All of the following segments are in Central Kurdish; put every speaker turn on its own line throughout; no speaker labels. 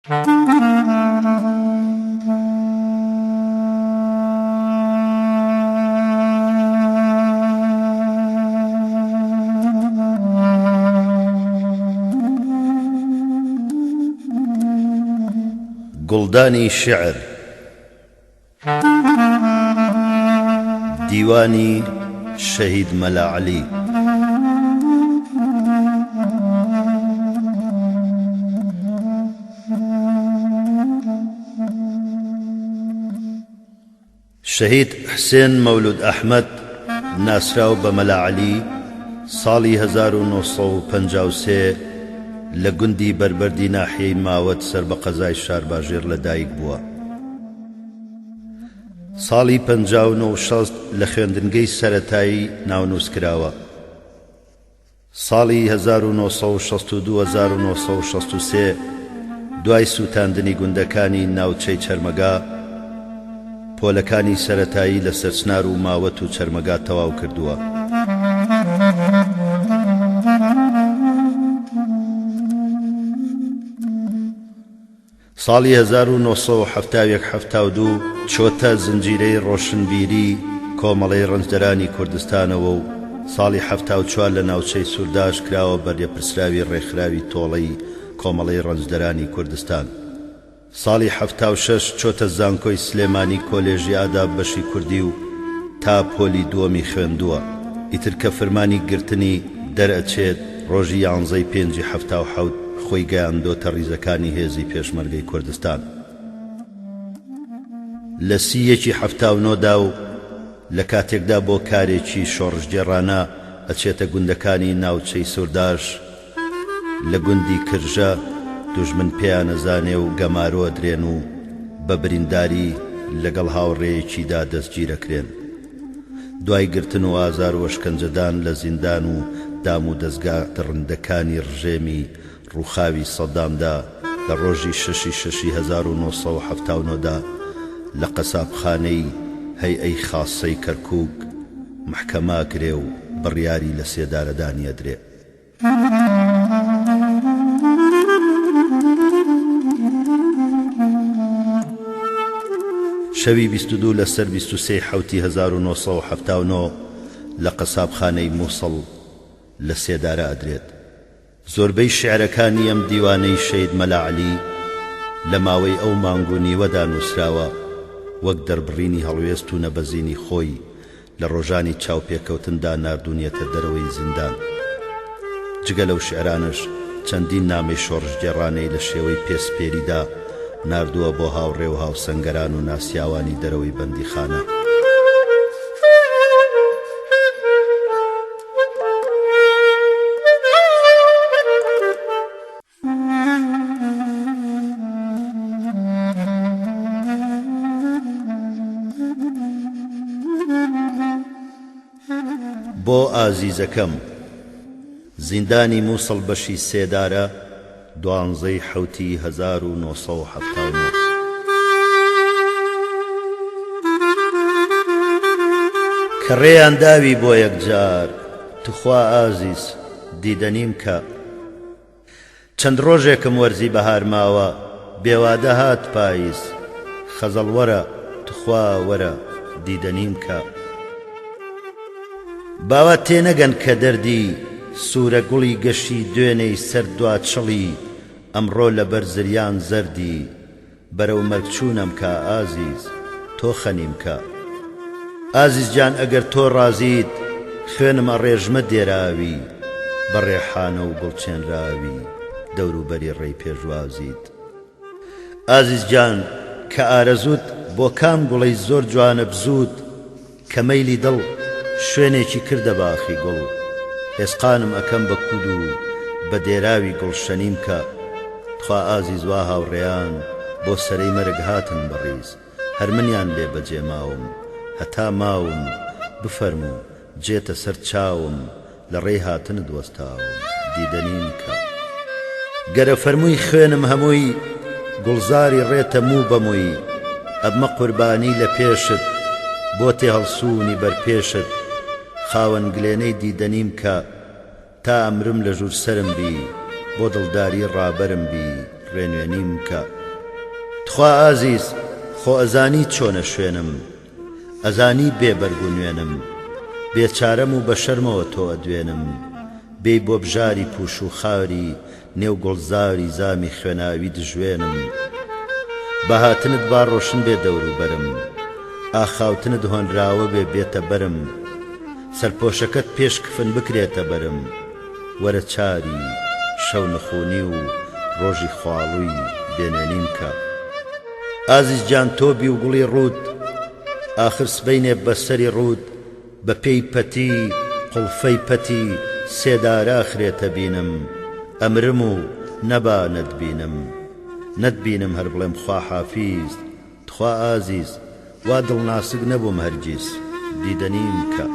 گوڵدانی شعر دیوانی شەهید مەلا عەلی. شەهید حسێن مەولود ئەحمەد ناسراو بە مەلا عەلی ساڵی 1953 لە گوندی بەربەردی ناحیەی ماوەت سەر بە قەزای شارباژێر لەدایک بووە. ساڵی 59 لە خوێندنگەی سەرەتایی ناونووسکراوە. ساڵی 1962-1963 دوای سووتاندنی گوندەکانی ناوچەی چەرمەگا پۆلەکانی سەرەتایی لە سەرچنار و ماوەت و چەرمەگا تەواو کردووە. ساڵی 1970-72 چۆتە زنجیرەی ڕۆشنبیری کۆمەڵەی ڕەنجدەرانی کوردستانەوە و ساڵی 74 لە ناوچەی سوورداش کراوە بەردەپرسراوی ڕێکخراوی تۆڵەی کۆمەڵەی ڕەنجدەرانی کوردستان. ساڵی 76 چۆتە زانکۆی سلێمانی کۆلێژی ئاداب بەشی کوردی و تا پۆلی دووەمی خوێندووە. ئیتر کە فرمانی گرتنی دەرئەچێت ڕۆژی 11/5/77 خۆی گەیاندۆتە ڕیزەکانی هێزی پێشمەرگەی کوردستان. لە 30/79 و لە کاتێکدا بۆ کارێکی شۆڕژگێڕانە ئەچێتە گوندەکانی ناوچەی سوورداش لە گوندی کرژە دوژمن پێیان نەزانێ و گەمارۆ درێن و بە برینداری لەگەڵ هاوڕێیەکیدا دەستگیرەکرێن. دوای گرتن و ئازار و شکنجەدان لە زیندان و دام و دەستگا دڕندەکانی ڕژێمی ڕووخاوی سەدامدا لە ڕۆژی 6/6/1970 لە قەسابخانەی هەیئەی خاسەی کەرکووک محکەما کرێ و بڕیاری لە سێدارەدانی ئەدرێ. شەوی 22 لەسەر 23 حوتی 1970 لە قەسابخانەی مووسڵ لە سێدارە ئەدرێت. زۆربەی شێعرەکانی ئەم دیوانەی شەید مەلا عەلی لە ماوەی ئەو مانگ و نیوەدا نووسراوە وەک دەربڕینی هەڵوێست و نەبەزینی خۆی لە ڕۆژانی چاوپێکەوتندا ناردوونیەتە دەرەوەی زیندان. جگە لەو شێعرانش چەندین نامەی شۆڕژگێڕانەی لە شێوەی پێسپێریدا ناردووە بۆ هاوڕێ و هاوسەنگەران و ناسیاوانی دەرەوەی بەندیخانە. بۆ ئازیزەکەم زیندانی مووسڵ بەشی سێدارە 12 حوتی 1970. کە ڕێیان داوی بۆ یەکجار توخوا ئازیز دیدەنیم کە چەند ڕۆژێکم وەرزی بەهار ماوە بێوادە هات پاییز خەزەڵ وەرە توخوا وەرە دیدەنیم کە باوە تێنەگەن کە دەردی سوورە گوڵی گەشی دوێنەی سەر دواتشڵی ئەمڕۆ لەبەر زریان زەردی بەرەو مەرگچوونەم کە ئازیز تۆ خەنیم کە ئازیز جان ئەگەر تۆ ڕازیت خوێنمە ڕێژمە دێراوی بە ڕێحانە و گوڵچێنراوی دەوروبەری ڕێی پێشوازیت. ئازیز جان کە ئارەزوت بۆ کام گوڵەی زۆر جوانە بزوت کە مەیلی دڵ شوێنێکی کردە باخی گوڵ هێسقانم ئەکەم بە کود و بە دێراوی گوڵشەنیم کە خوا ئازیز وا هاوڕێیان بۆ سەرەی مەرگ هاتن بەڕیز هەر منیان لێ بەجێ ماوم هەتا ماوم بفەرمو جێتە سەر چاوم لە ڕێی هاتنت وەستاوم دیدەنیم کە گەرە فەرمووی خوێنم هەمووی گوڵزاری ڕێتە موو بەمووی ئەبمە قوربانی لە پێشت بۆ تێ هەڵسوونی بەرپێشت خاوەن گلێنەی دیدەنیم کە تا ئەمرم لە ژوور سەرم بی بۆ دڵداری ڕابەرم بی ڕێنوێنیم کە تخوا ئازیز خۆ ئەزانی چۆنە شوێنم ئەزانی بێبەرگ و نوێنم بێچارەم و بە شەرمەوە تۆ ئەدوێنم بێی بۆ بژاری پوش و خاوری نێو گوڵزاری زامی خوێناوی دژوێنم بەهاتنت با ڕۆشن بێ دەور و بەرم ئاخاوتنت هۆنراوە بێ بێتە بەرم سەرپۆشەکەت پێش کفن بکرێتە بەرم وەرە چاری شەو نەخۆنی و ڕۆژی خواڵووی بێنوێنیم کە ئازیز جان تۆبی و گوڵی ڕوود ئاخر سبەینێ بەسەری ڕوود بە پێی پەتی قوڵفەی پەتی سێدارا خرێتە بینم ئەمرم و نەبا نەتبینم هەر بڵێم خوا حافیز تخوا ئازیز وا دڵناسک نەبووم هەرگیز دیدەنیم کە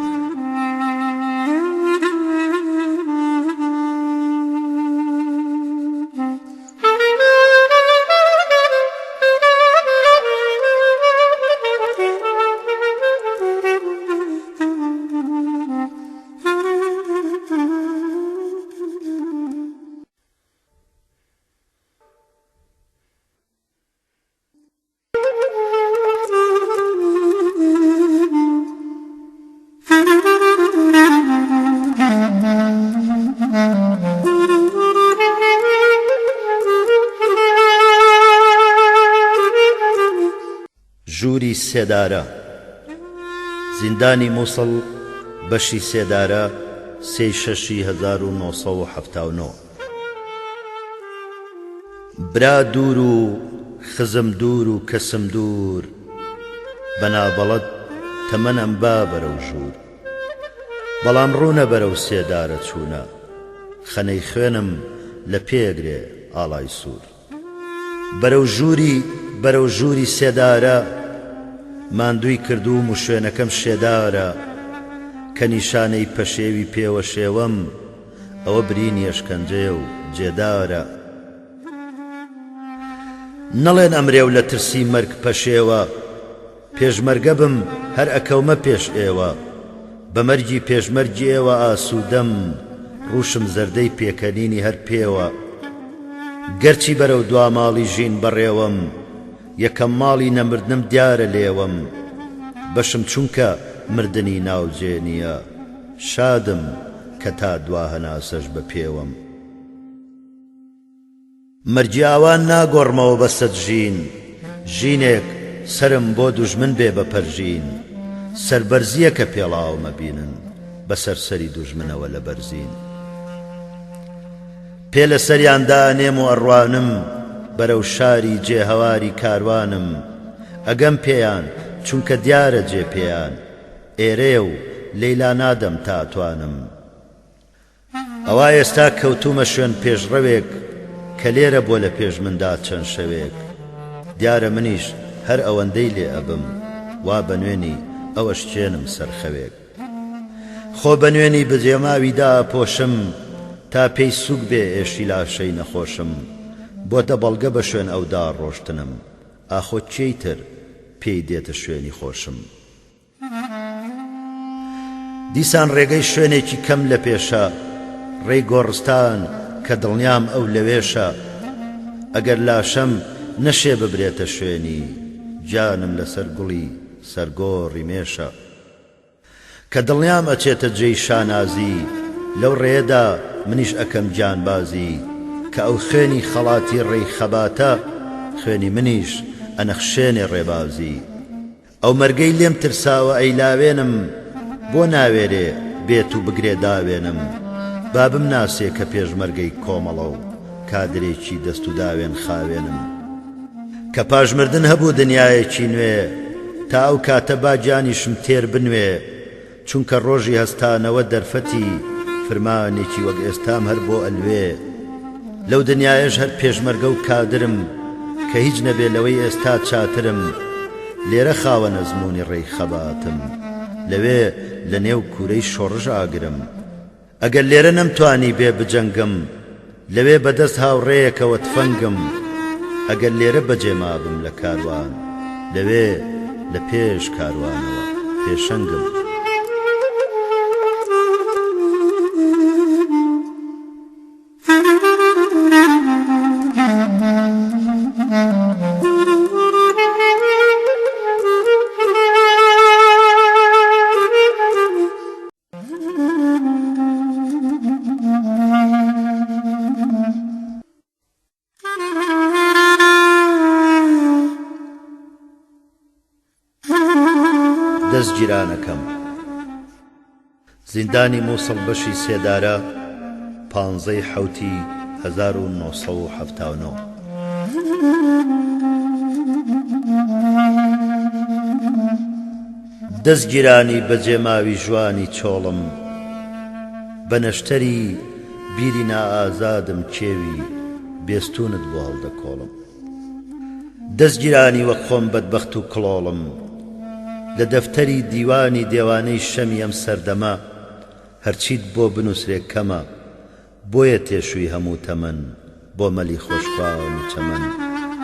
ژووری سێدارە زیندانی مووسڵ بەشی سێدارە 3/6/1979 برا دوور و خزم دوور و کەسم دوور بەنابەڵەت تەمەنم با بەرەو ژوور بەڵام ڕوونە بەرەو سێدارە چوونە خەنەی خوێنم لە پێگرێ ئاڵای سوور بەرەو ژووری سێدارە ماندووی کردووم و شوێنەکەم شێدارە کە نیشانەی پەشێوی پێوە شێوەم ئەوە برینی ئەشکەنجێ و جێدارە نەڵێن ئەمرێ و لە ترسی مەرگ پەشێوە پێشمەرگە بم هەر ئەکەومە پێش ئێوە بە مەرگی پێشمەرگی ئێوە ئاسوودەم ڕوشم زەردەی پێکەنینی هەر پێوە گەرچی بەرەو دوا ماڵی ژین بەڕێوەم یەکەم ماڵی نەمردنم دیارە لێوەم بەشم چونکە مردنی ناوجێ نییە شادم کە تا دوا هەناسەش بە پێوەم مەرجی ئاوان ناگۆڕمەوە بە سەد ژینێک سرم بۆ دوژمن بێ بەپەرژین سەربەرزیە کە پێڵاومە بینن بەسەر سەری دوژمنەوە لە بەرزین پێ لە سەریاندا نێم و ئەڕوانم بەرەو شاری جێهەواری کاروانم ئەگەم پێیان چونکە دیارە جێ پێیان ئێرێ و لەیلا نادەم تاتوانم ئەوا ئێستا کەوتومە شوێن پێشڕەوێک کە لێرە بۆ لە پێش مندا چەند شەوێک دیارە منیش هەر ئەوەندەی لێ ئەبم وا بە نوێنی ئەوەش چێنم سەرخەوێک خۆ بە نوێنی بجێماویدا پۆشم تا پێی سوک بێ ئێشی لاشەی نەخۆشم بۆتە بەڵگە بە شوێن ئەودا ڕۆشتنم ئاخۆ چێیتر پێی دێتە شوێنی خۆشم دیسان ڕێگەی شوێنێکی کەم لە پێشە ڕێی گۆڕستان کە دڵنیام ئەو لەوێشە ئەگەر لاشەم نەشێ ببرێتە شوێنی جانم لەسەر گوڵی سەرگۆڕی مێشە کە دڵنیام ئەچێتە جێی شانازی لەو ڕێدا منیش ئەکەم جانبازی کە ئەو خوێنی خەڵاتی ڕێی خەباتە خوێنی منیش ئەنەخشێنێ ڕێبازی ئەو مەرگەی لێم ترساوە ئەیلاوێنم بۆ ناوێرێ بێت و بگرێ داوێنم بابم ناسێ کە پێشمەرگەی کۆمەڵە و کادرێکی دەست و داوێن خاوێنم کە پاشمردن هەبوو دنیایەکی نوێ تا ئەو کاتە باجانیشم تێر بنوێ چونکە ڕۆژی هەستانەوە دەرفەتی فرمانێکی وەک ئێستام هەر بۆ ئەلوێ لەو دنیایەش هەر پێشمەرگە و کادرم کە هیچ نەبێ لەوەی ئێستا چاترم لێرە خاوە نەزموونی ڕێی خەباتم لەوێ لە نێو کوورەی شۆڕژ ئاگرم ئەگەر لێرە نەمتوانی بێ بجەنگم لەوێ بەدەست هاوڕێیەکەوە تفەنگم ئەگەر لێرە بەجێمابم لە کاروان لەوێ لە پێش کاروانەوە پێشەنگم دەست گیرانەکەم. زیندانی مووسڵ بەشی سێدارە 15 حوتی 1979. دەستگیرانی بەجێماوی ژوانی چۆڵم، بە نەشتەری بیری نائازادم کێوی بێستونت بۆ هەڵدەکۆڵم. دەستگیرانی وەک خۆم بەدبەخت و کڵۆڵم، لە دەفتەری دیوانی دێوانەی شەمی ئەم سەردەما هەرچیت بۆ بنووسرێ کەمە، بۆیە تێشووی هەموو تەمەن بۆ مەلی خۆشخواون و چەمەن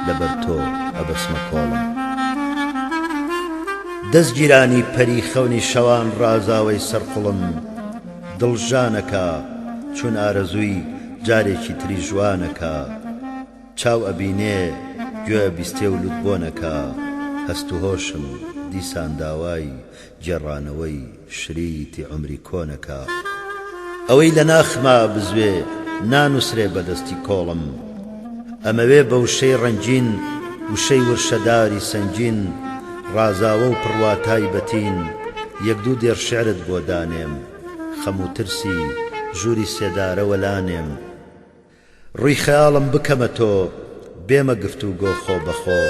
لەبەر تۆ ئەبەسمە کۆڵم. دەستگیرانی پەری خەونی شەوان ڕازاوەی سەرقوڵم، دڵژانەکە چون ئارەزووی جارێکی تری ژوانەکە، چاو ئەبینێ گوێ بیستێ و لوت بۆنەکە، هەست و هۆشم دیسان داوای گێڕانەوەی شریتی عمری کۆنەکە. ئەوەی لە ناخما بزوێ نانووسرێ بەدەستی کۆڵم، ئەمەوێ بە وشەی ڕەنجین وشەی ورشەداری سەنجین، ڕازاوە و پڕواتای بەتین یەک دوو دێر شێعرت بۆ دانێم، خەم و ترسی ژووری سێدارە وەلانێم. ڕووی خەیاڵم بکەمە تۆ بێمە گفتوگۆ خۆ بەخۆ،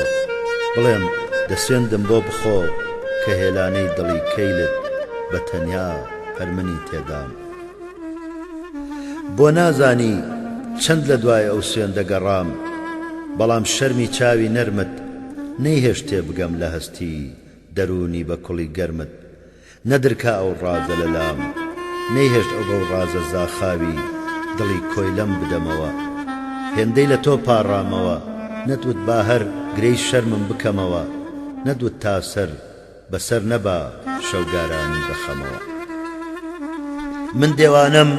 بڵێم دەسوێندم بۆ بخۆ کە هێلانەی دڵی کەیلت بە تەنیا هەرمنی تێدام. بۆ نازانی چەند لە دوای ئەو سوێندە گەڕام، بەڵام شەرمی چاوی نەرمت نەیهێشت تێ بگەم لە هەستی دەرونی بە کوڵی گەرمت. نەدرکا ئەو ڕازە لەلام، نەیهێشت ئەو بەو ڕازە زاخاوی دڵی کۆی لەم بدەمەوە. هێندەی لە تۆ پاڕامەوە، نەتوت با هەر گرەی شەرمم بکەمەوە، نەدوت تا سەر بەسەر نەبا شەوگارانی بەخەمەوە. من دێوانم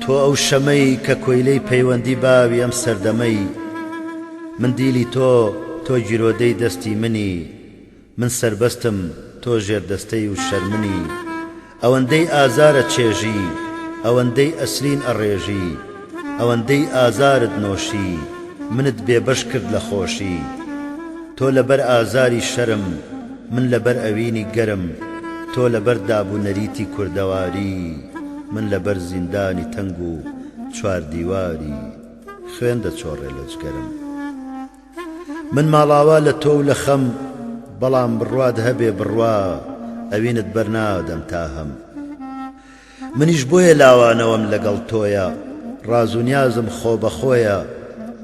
تۆ ئەو شەمەی کە کۆیلەی پەیوەندی باوی ئەم سەردەمەی، من دیلی تۆ گیرۆدەی دەستی منی، من سەربەستم تۆ ژێردەستەی و شەرمنی. ئەوەندەی ئازارە چێژی، ئەوەندەی ئەسرین ئەڕێژی، ئەوەندەی ئازارت نۆشی، منت بێبەش کرد لە خۆشی. تۆ لەبەر ئازاری شەرم، من لەبەر ئەوینی گەرم، تۆ لەبەر دابوونەریتی کوردەواری، من لەبەر زیندانی تەنگ و چواردیواری خوێن دەچۆڕێ لە جگەرم. من ماڵاوا لە تۆ و لە خەم، بەڵام بڕوات هەبێ بڕوا ئەوینت بەرنادەم تا هەم. منیش بۆیە لاوانەوەم لەگەڵ تۆیە، ڕاز و نیازم خۆ بەخۆیە،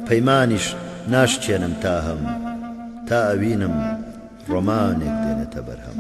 پەیمانیش ناشکێنم تا هەم، تا ئەوینم ڕۆمانێک دێنێتە بەرهەم.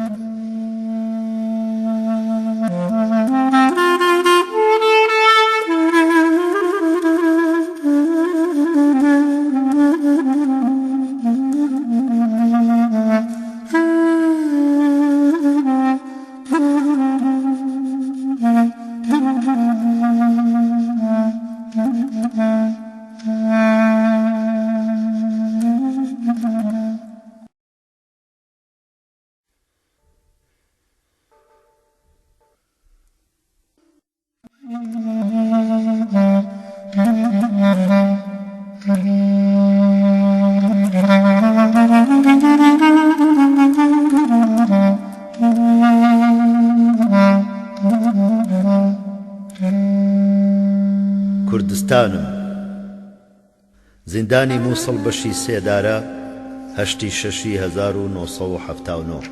کوردستانم، زیندانی مووسڵ بەشی سێدارە 1979.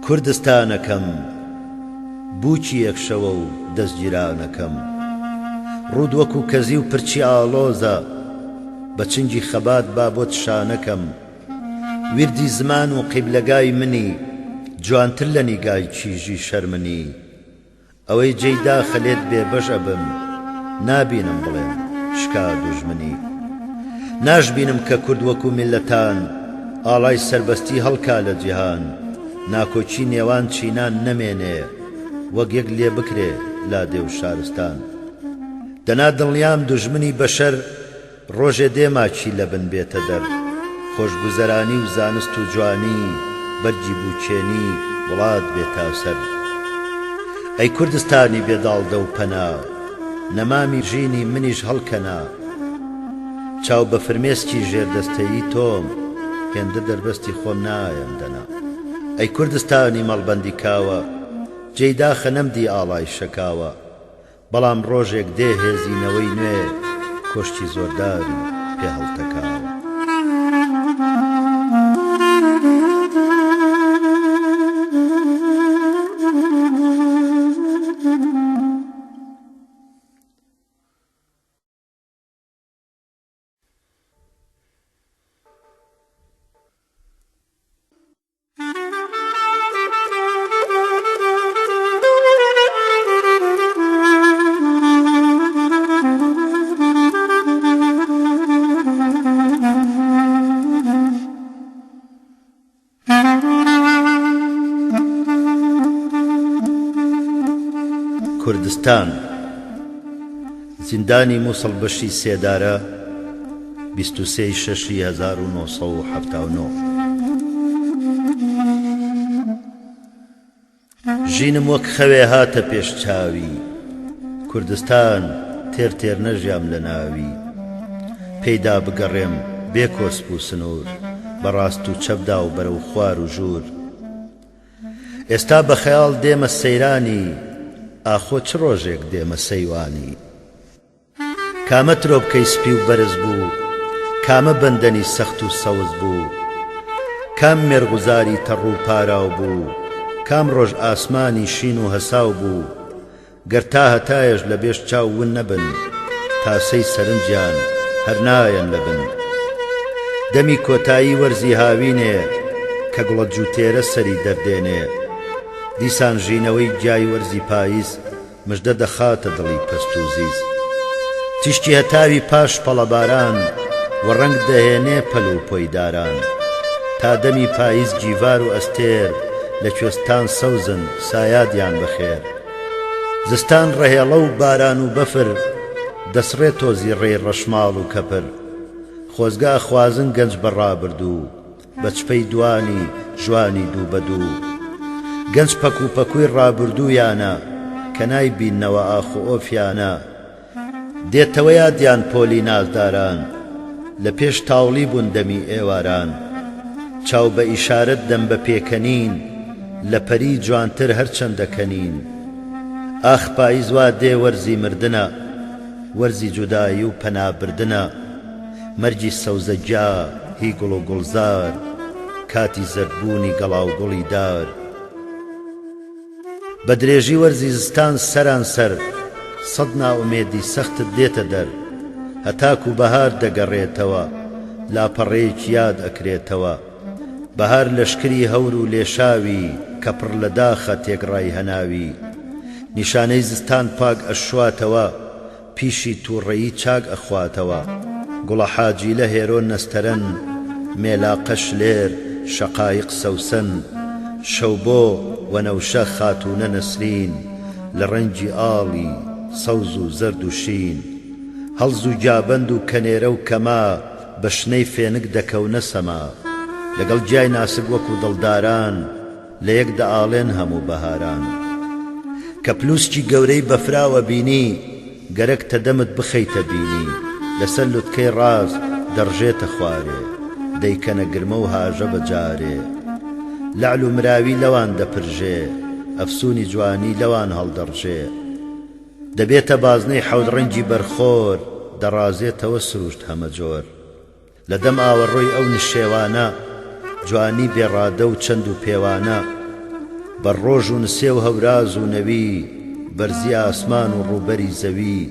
کوردستانەکەم بووکی یەکشەوە و دەستگیرانەکەم، ڕوود وەکو کەزی و پرچی ئاڵۆزە، بە چنگی خەبات با بۆت شانەکەم. وردی زمان و قیبلەگای منی، جوانتر لە نیگای چیژی شەرمنی. ئەوەی جێیدا خەلێت بێبەش ئەبم، نابینم بڵێم شکا دوژمنی. ناشبینم کە کورد وەکو میلەتان، ئاڵای سەربەستی هەڵکا لە جیهان. ناکۆچی نێوان چینان نەمێنێ، وەک یەک لێ بکرێ لادێ و شارستان. دەنا دڵنیام دوژمنی بەشەر، ڕۆژێ دێماچی لە بن بێتە دەر. خۆشگوزەرانی و زانست و جوانی، بەرگی بووچێنی وڵات بێتا سەر. ئەی کوردستانی بێداڵدە و پەنا، نەمامی ژینی منیش هەڵکەنا. چاو بە فرمێسکی ژێردەستەیی تۆم، هێندە دەربەستی خۆم نایەم دەنا ئەی کوردستانی مەڵبەندی کاوە جێی داخە نەمدی ئاڵای شەکاوە بەڵام ڕۆژێک دێ هێزینەوەی نوێ کۆشتی زۆرداری پێ هەڵتەکاوە کوردستان زیندانی مووسڵ بەشی سێدارە 23/6/1979 ژینم وەک خەوێ هاتە پێش چاوی کوردستان تێر تێر نەژیام لە ناوی پێیدا بگەڕێم بێ کۆسپ و سنوور بەڕاست و چەپدا و بەرەو خوار و ژوور ئێستا بە خەیاڵ دێمە سەیرانی ئاخۆ چ ڕۆژێک دێمە سەیوانی کامە ترۆبکەی سپی و بەرز بوو کامە بەندەنی سەخت و سەوز بوو کام مێرغوزاری تەڕ و پاراو بوو کام ڕۆژ ئاسمانی شین و هەساو بوو گەر تا هەتایەش لە بێش چاو ون نەبن تاسەی سەرنجیان هەر نایەن لەبن دەمی کۆتایی وەرزی هاوینێ کە گوڵە جووتێرە سەری دەردێنێ دیسان ژینەوەی جای وەرزی پاییز مژدە دەخاتە دڵی پەست و زیز تیشتی هەتاوی پاش پەڵەباران و ڕەنگ دەهێنێ پەل و پۆیداران تا دەمی پاییز جیڤار و ئەستێر لە کوێستان سەوزن سایادیان بەخێر زستان ڕەهێڵە و باران و بەفر دەسڕێ تۆزی ڕێی ڕەشماڵ و کەپر خۆزگا خوازن گەنج بەڕابردوو بە چپەی دوانی ژوانی دوو بە دوو گەنج پەک و پەکووی ڕابردوویانە کە نایبیننەوە ئاخ و ئۆفیانە دێتەوە یادیان پۆلی نازداران لە پێش تاوڵی بوون دەمی ئێواران چاو بە ئیشارەت دەم بە پێکەنین لە پەری جوانتر هەرچەندەکەنین ئاخ پاییز وا دێ وەرزی مردنە وەرزی جودایی و پەنابردنە مەرجی سەوزەجا هی گوڵ و گوڵزار کاتی زەردبوونی گەڵا و گوڵی دار بە درێژی وەرزی زستان سەران سەر سەد ناومێدی سەختت دێتە دەر هەتاکو بەهار دەگەڕێتەوە لاپەڕەیەکی یاد ئەکرێتەوە بەهار لەشکری هەور و لێشاوی کە پڕ لە داخە تێگڕای هەناوی نیشانەی زستان پاک ئەشواتەوە پیشی تووڕەیی چاک ئەخواتەوە گوڵە حاجی لە هێرۆ نەستەرەن مێلاقەش لێر شەقایق سەوسن شەو بۆ وەنەوشە خاتونە نەسرین لە ڕەنگی ئاڵی سەوز و زەرد و شین هەڵز و جابەند و کەنێرە و کەما بە شنەی فێنک دەکەونە سەما لەگەڵ جای ناسک وەکو دڵداران لە یەک دەئاڵێن هەموو بەهاران کە پلوسکی گەورەی بەفراوە بینی گەرەک تەدەمت بخەیتە بینی لەسەر لوتکەی ڕاست دەڕژێتە خوارێ دەیکەنە گرمە و هاژە بەجارێ لەعل و مراوی لەوان دەپرژێ ئەفسونی جوانی لەوان هەڵدەڕژێ دەبێتە بازنەی حەوت ڕەنگی بەرخۆر دەڕازێتەوە سروشت هەمە جۆر لە دەم ئاوەڕۆی ئەو نشێوانە جوانی بێڕادە و چەند و پێوانە بەڕۆژ و نسێ و هەوراز و نەوی بەرزی ئاسمان و ڕووبەری زەوی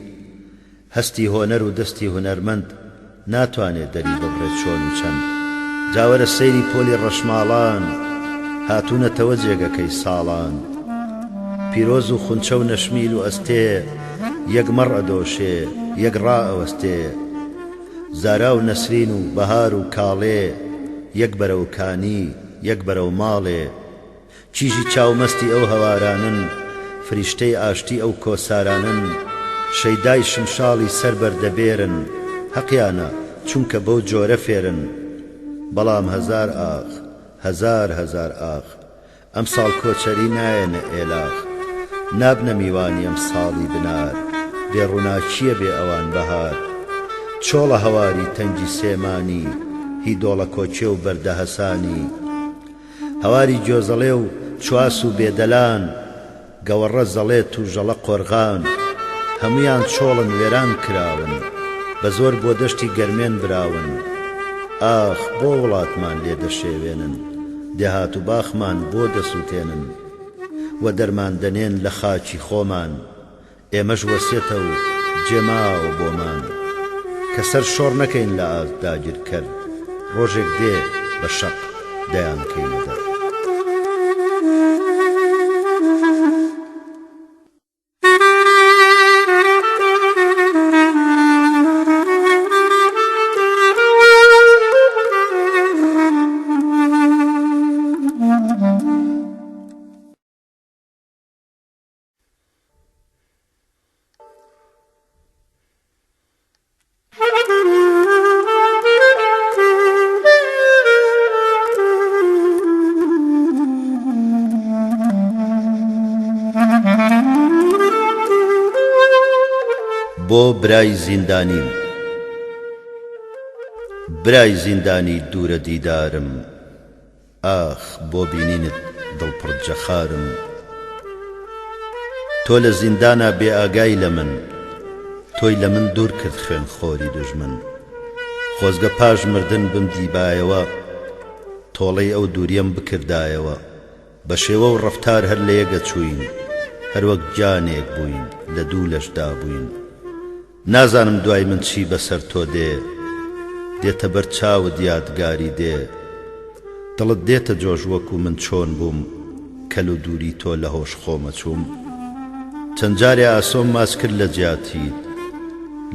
هەستی هۆنەر و دەستی هونەرمەند ناتوانێت دەری ببڕێت چۆن و چەند جاوەرە سەیری پۆلی ڕەشماڵان هاتوونەتەوە جێگەکەی ساڵان پیرۆز و خونچە و نەشمیل و ئەستێ یەک مەڕ ئەدۆشێ یەک ڕائەوەستێ زارا و نەسرین و بەهار و کاڵێ یەک بەرەو کانی یەک بەرەو ماڵێ چیژی چاومەستی ئەو هەوارانن فریشتەی ئاشتی ئەو کۆسارانن شەیدای شمشاڵی سەر بەردەبێرن حەقیانە چونکە بەو جۆرە فێرن بەڵام هەزار ئاخ هەزار هەزار ئاخ ئەم ساڵ کۆچەری نایەنە ئێلاخ نابنە میوانی ئەم ساڵی بنار بێڕووناچیە بێ ئەوان بەهار چۆڵە هەواری تەنگی سێمانی هی دۆڵە کۆچێ و بەردە هەسانی هەواری گوێزەڵێ و چواس و بێدەلان گەوەڕە زەڵێت و ژەڵە قۆرغان هەمویان چۆڵن وێران کراون بە زۆر بۆ دەشتی گەرمێن براون ئاخ بۆ وڵاتمان لێ دەشێوێنن دێهات و باخمان بۆ دەسووتێنن و دەرمان دەنێن لە خاچی خۆمان ئێمەش وەسێتە و جێماوە بۆمان کە سەر شۆڕ نەکەین لە ئاز داگیر کرد ڕۆژێک دێ بە شەق دەیان کەینە دەر بۆ برای زیندانیم برای زیندانی دوورە دیدارم ئاخ بۆ بینینت دڵپڕ جەخارم تۆ لە زیندانە بێ ئاگای لە من تۆی لە من دوور کرد خوێن خۆری دوژمن خۆزگە پاش مردن بم دیبایەوە تۆڵەی ئەو دووریم بکردایەوە بە شێوە و ڕەفتار هەر لە یەکە چووین هەر وەک جانێک بووین لە دوو لەشدا بووین نازانم دوای من چی بەسەر تۆ دێ دێتە بەر چاوت یادگاری دێ دڵت دێتە جۆش وەکو من چۆن بووم کەل و دووری تۆ لە هۆش خۆمە چووم چەند جارێ ئاسۆم ماچ کرد لە جیاتیت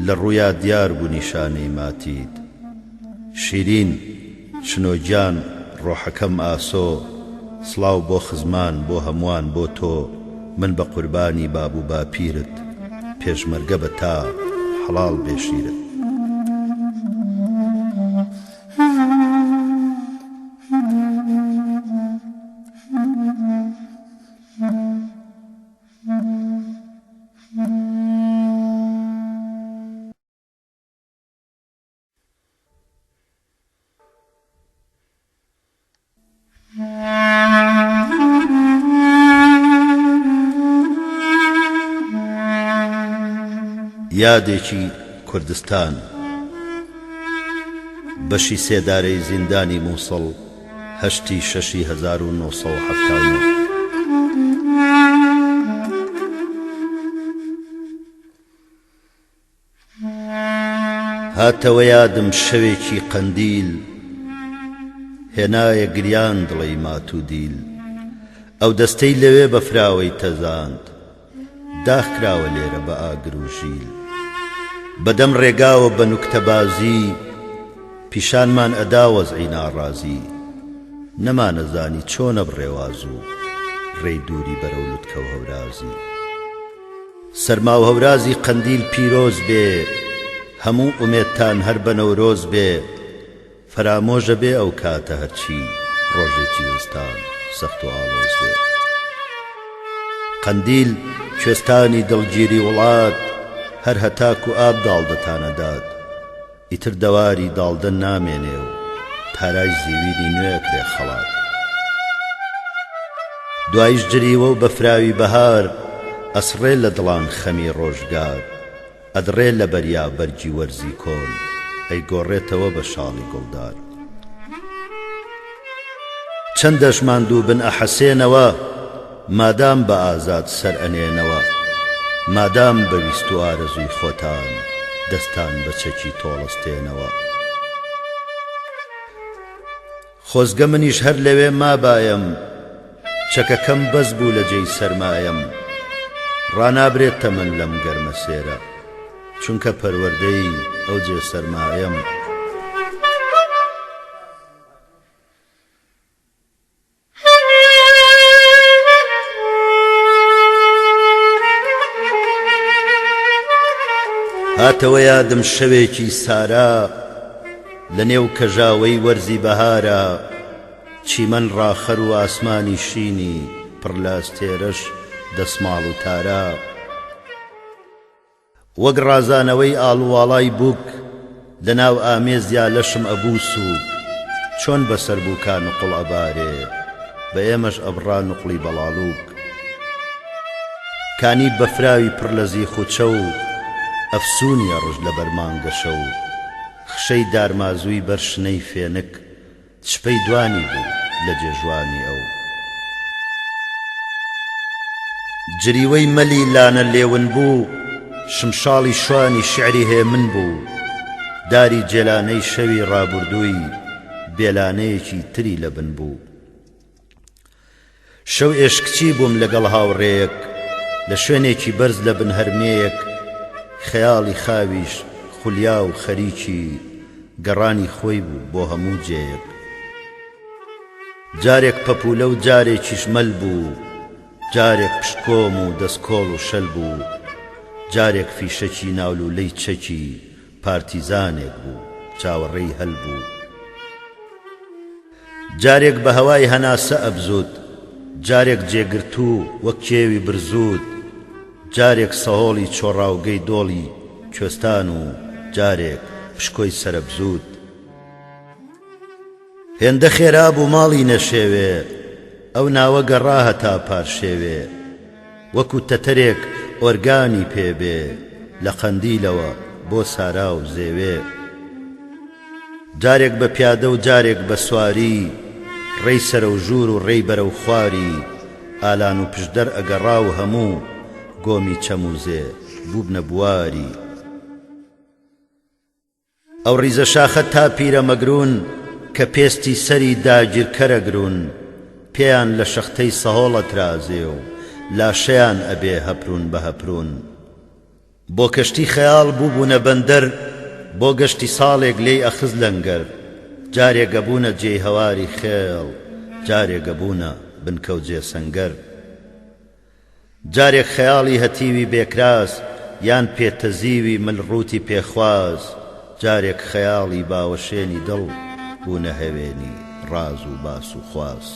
لە ڕوویا دیار بوو نیشانەی ماتیت شیرین شنۆجان ڕۆحەکەم ئاسۆ سڵاو بۆ خزمان بۆ هەمووان بۆ تۆ من بە قوربانی باب و باپیرت پێشمەرگە بە تا حەڵاڵ بێشیرت یادێکی کوردستان بەشی سێدارەی زیندانی مووسڵ هەشتی شەشی 1970 هاتەوە یادم شەوێکی قەندیل هێنایە گریان دڵی مات و دیل ئەو دەستەی لەوێ بە فراوەی تەزاند داخراوە لێرە بە ئاگر و ژیل بەدەم ڕێگاوە بە نوکتەبازی پیشانمان ئەدا وەزعی ناڕازی نەمانەزانی چۆنە بڕێواز و ڕێی دووری بەرەو لوتکە و هەورازی سەرما و هەورازی قەندیل پیرۆز بێ هەموو ئومێدتان هەر بە نەورۆز بێ فەرامۆژە بێ ئەو کاتە هەرچی ڕۆژێکی زستان سەخت و ئاڵۆز بێ قەندیل کوێستانی دڵگیری وڵات هەر هەتاک و ئاب داڵدەتانەدات ئیتر دەواری داڵدەن نامێنێ و تارای زیویری نوێکرێ خەڵات دوایش جریوە و بەفراوی بەهار ئەسڕێ لە دڵان خەمی ڕۆژگار ئەدڕێ لە بەریا بەرگی وەرزی کۆن ئەی گۆڕێتەوە بە شاڵی گوڵدار چەند دەشمان دوو بن ئەحەسێنەوە مادام بە ئازاد سەر ئەنێنەوە مادام بەویست و ئارەزوی خۆتان دەستان بە چەکی تۆڵەستێنەوە خۆزگە منیش هەر لەوێ مابایم چەکەکەم بەس بوو لە جێی سەرمایم ڕانابرێت تەمەن لەم گەرمە سێرە چونکە پەروەردەی ئەو جێ سەرمایم هاتەوە یادم شەوێکی سارا لە نێو کەژاوەی وەرزی بەهارە چیمەن ڕاخەر و ئاسمانی شینی پڕ لاستێرەش دەسماڵ و تارا وەک ڕازانەوەی ئاڵوواڵای بووک لە ناو ئامێزیا لەشم ئەبوو سووک چۆن بەسەر بوو کا نوقڵ ئەبارێ بە ئێمەش ئەبڕا نوقڵی بەڵاڵووک کانی بەفراوی پڕ لە زیخ و چە و ئەفسونیە ڕژ لە بەرمانگەشە و خشەی دارمازووی بەر شنەی فێنک چپەی دوانی بوو لە جێژوانی ئەو جریوەی مەلی لانە لێون بوو شمشاڵی شوانی شعری هێمن بوو داری جێلانەی شەوی ڕابردووی بێلانەیەکی تری لەبن بوو شەو ئێشکچی بووم لەگەڵ هاوڕێیەک لە شوێنێکی بەرز لە بن هەرمەیەک خەیاڵی خاویش خولیا و خەریکی گەڕانی خۆی بوو بۆ هەموو جێیەک جارێک پەپولە و جارێکیش مەل بوو جارێک پشکۆم و دەستکۆڵ و شەل بوو جارێک فیشەکی ناولولەی چەکی پارتیزانێک بوو چاوەڕێی هەل بوو جارێک بە هەوای هەناسە ئەبزوت جارێک جێگرتوو وەک کێوی برزوت جارێک سەهۆڵی چۆڕاوگەی دۆڵی کوێستان و جارێک پشکۆی سەرەبزوت هێندە خێرا بوو ماڵی نەشێوێ ئەو ناوە گەڕا هەتا پارشێوێ وەکو تەتەرێک ئۆرگانی پێبێ لە قەندیلەوە بۆ سارا و زێوێ جارێک بە پیادە و جارێک بە سواری ڕێی سەرە و ژوور و ڕێی بەرە و خواری ئالان و پشدەر ئەگەڕا و هەموو گۆمی چەموزێ بووبنە بواری ئەو ڕیزە شاخە تا پیرە مەگرون کە پێستی سەری داگیرکەرە گرون پێیان لە شەختەی سەهۆڵە ترازێ و لاشەیان ئەبێ هەپرون بە هەپرون بۆ کەشتی خەیاڵ بووبوونە بەندەر بۆ گەشتی ساڵێک لێی ئەخز لەنگەر جارێک ئەبوونە جێی هەواری خێڵ جارێک ئەبوونە بنکەوجێ سەنگەر جارێک خەیاڵی هەتیوی بێکراس یان پێتەزیوی ملڕوتی پێخواز جارێک خەیاڵی باوەشێنی دڵ بوونە هەوێنی ڕاز و باس و خواز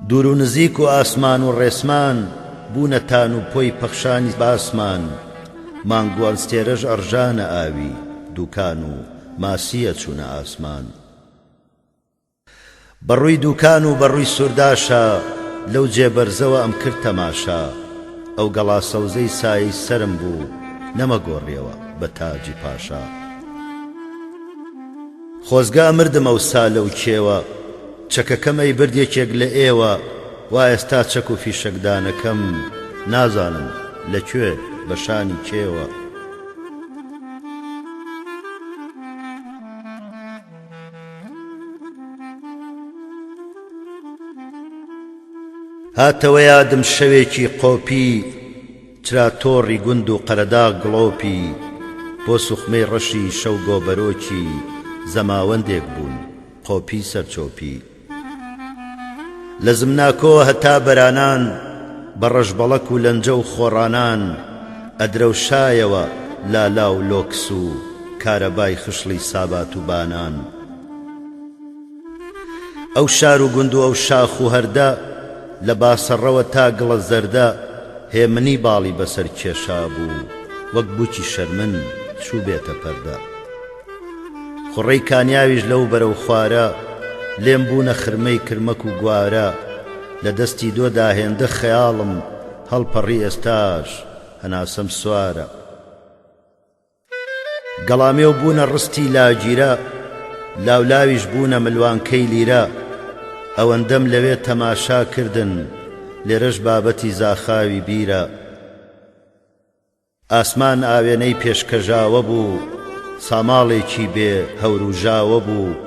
دوور و نزیک و ئاسمان و ڕێسمان بوونە تان و پۆی پەخشانی باسمان مانگوڵستێرەش ئەڕژانە ئاوی دووکان و ماسیە چوونە ئاسمان بەڕووی دووکان و بەڕووی سوورداشە لەو جێبەرزەوە ئەم کرد تەماشا ئەو گەڵا سەوزەی سایی سەرم بوو نەمەگۆڕیەوە بە تاجی پاشا خۆزگا مردم ئەوسا لەو کێوە چەکەکەمەی بردێکێک لە ئێوە وا ئێستا چەک و فیشەکدانەکەم نازانم لەکوێ بەشانی کێوە هاتەوە یادم شەوێکی قۆپی تراتۆڕی گوند و قەرەدا گڵۆپی بۆ سوخمەی ڕەشی شەو گۆبەرۆکی زەماوەندێک بوون قۆپی سەرچۆپی لە زمناکۆ هەتا بەرانان بە ڕەشبەڵەک و لەنجە و خۆڕانان ئەدرەوشایەوە لالا و لۆکس و کارەبای خشڵی سابات و بانان ئەو شار و گوند و ئەو شاخ و هەردە لە باسەڕەوە تا گڵە زەردە هێمنی باڵی بەسەر کێشا بوو وەک بووکی شەرمن چوو بێتە پەردە خوڕەی کانیاویش لەو بەرە و خوارە لێم بوونە خرمەی کرمەک و گوارە لە دەستی دۆدا هێندە خەیاڵم هەڵپەڕی ئێستاش هەناسەم سوارە گەڵامێ و بوونە ڕستی لاگیرە لاولاویش بوونە ملوانکەی لیرە ئەوەندەم لەوێ تەماشا کردن لێرەش بابەتی زاخاوی بیرە ئاسمان ئاوێنەی پێشکەژاوە بوو ساماڵێکی بێ هەور و ژاوە بوو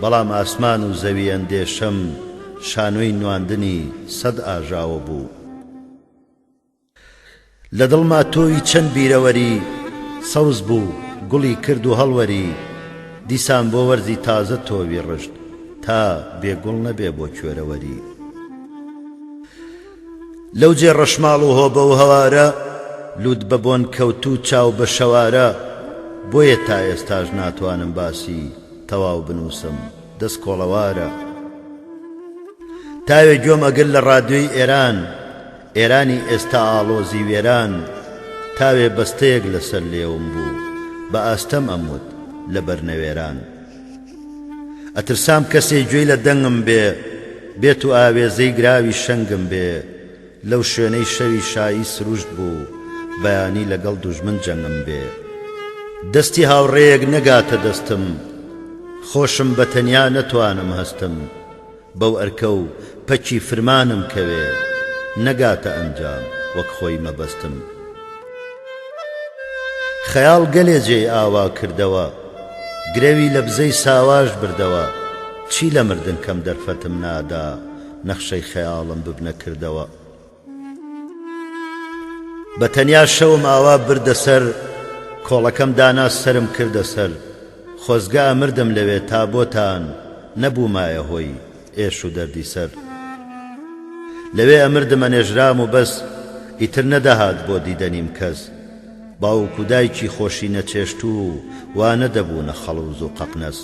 بەڵام ئاسمان و زەوی ئەندێشەم شانۆی نواندنی سەد ئاژاوە بوو لە دڵما تۆی چەند بیرەوەری سەوز بوو گوڵی کرد و هەڵوەری دیسان بۆ وەرزی تازە تۆوی ڕشت تا بێگوڵ نەبێ بۆ کوێرەوەری لەو جێ ڕەشماڵ و هۆبە و هەوارە لوت بەبۆن کەوت و چاو بە شەوارە بۆیە تا ئێستاش ناتوانم باسی تەواو بنووسم دەست کۆڵەوارە تاوێ گوێم ئەگر لە ڕادیۆی ئێران ئێرانی ئێستا ئاڵۆزی وێران تاوێ بەستەیەک لەسەر لێوم بوو بە ئاستەم ئەموت لە بەرنەوێران ئەترسام کەسێ گوێی لە دەنگم بێ بێت و ئاوێزەی گراوی شەنگم بێ لەو شوێنەی شەوی شایی سروشت بوو بەیانی لەگەڵ دوژمن جەنگم بێ دەستی هاوڕێیەک نەگاتە دەستم خۆشم بە تەنیا نەتوانم هەستم بەو ئەرکە و پەکی فرمانم کەوێ نەگاتە ئەنجام وەک خۆی مەبەستم خەیاڵ گەلێ جێی ئاوا کردەوە گرەوی لە بزەی ساواش بردەوە چی لە مردن کەم دەرفەتم نادا نەخشەی خەیاڵم ببنە کردەوە بە تەنیا شەوم ئاوا بردە سەر کۆڵەکەم دانا سرم کردە سەر خۆزگە ئەمردم لەوێ تا بۆتان نەبوومایە هۆی ئێش و دەردی سەر لەوێ ئەمردم ئەنێژرام و بەس ئیتر نەدەهات بۆ دیدەنیم کەس باوک و دایکی خۆشی نەچێشت و وا نەدەبوونە خەڵوز و قەقنەس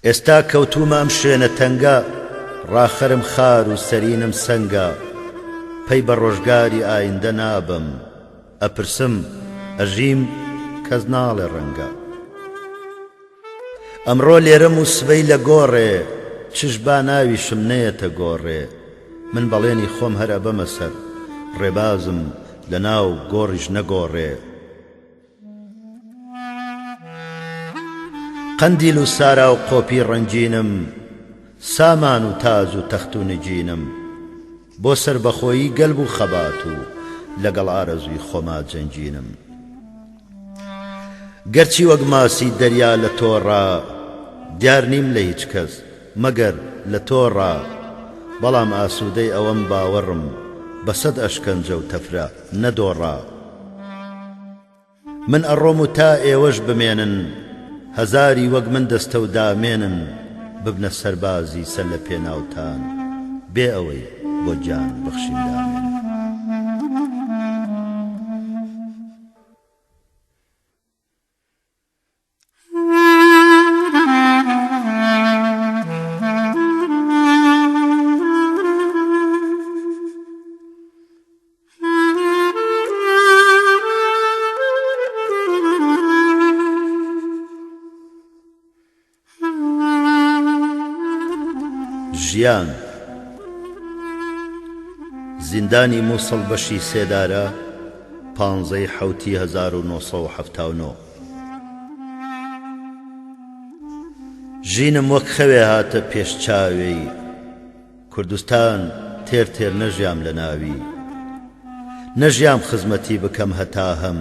ئێستا کەوتومە ئەم شوێنە تەنگە ڕاخەرم خار و سەرینم سەنگە پەی بە ڕۆژگاری ئایندە نابم ئەپرسم ئەژیم کەس ناڵێ ڕەنگە ئەمڕۆ لێرەم و سبەی لە گۆڕێ چش با ناویشم نەیەتە گۆڕێ من بەڵێنی خۆم هەر ئەبەمە سەر ڕێبازم لە ناو گۆڕیش نەگۆڕێ قەندیل و سارا و قۆپی ڕەنجینم سامان و تاج و تەخت و نجینم بۆ سەر بەخۆیی گەلب و خەبات و لەگەڵ ئارەزوی خۆما جەنجینم گەرچی وەک ماسی دەریا لە تۆڕا دیار نیم لە هیچ کەس مەگەر لە تۆڕا بەڵام ئاسوودەی ئەوەم باوەڕم بەسەد ئەشکەنجە و تەفرە نەدۆڕا من ئەڕۆم و تا ئێوەش بمێنن هەزاری وەک من دەستە و دامێنن ببنە سەربازی سەر لە پێناوتان بێ ئەوەی بۆ جان بەخشین دامێنن ژیان زیندانی مووسڵ بەشی سێدارە 15 حوتی 1979 ژینم وەک خەوێ هاتە پێش چاوێی کوردستان تێر تێر نەژیام لە ناوی نەژیام خزمەتی بکەم هەتا هەم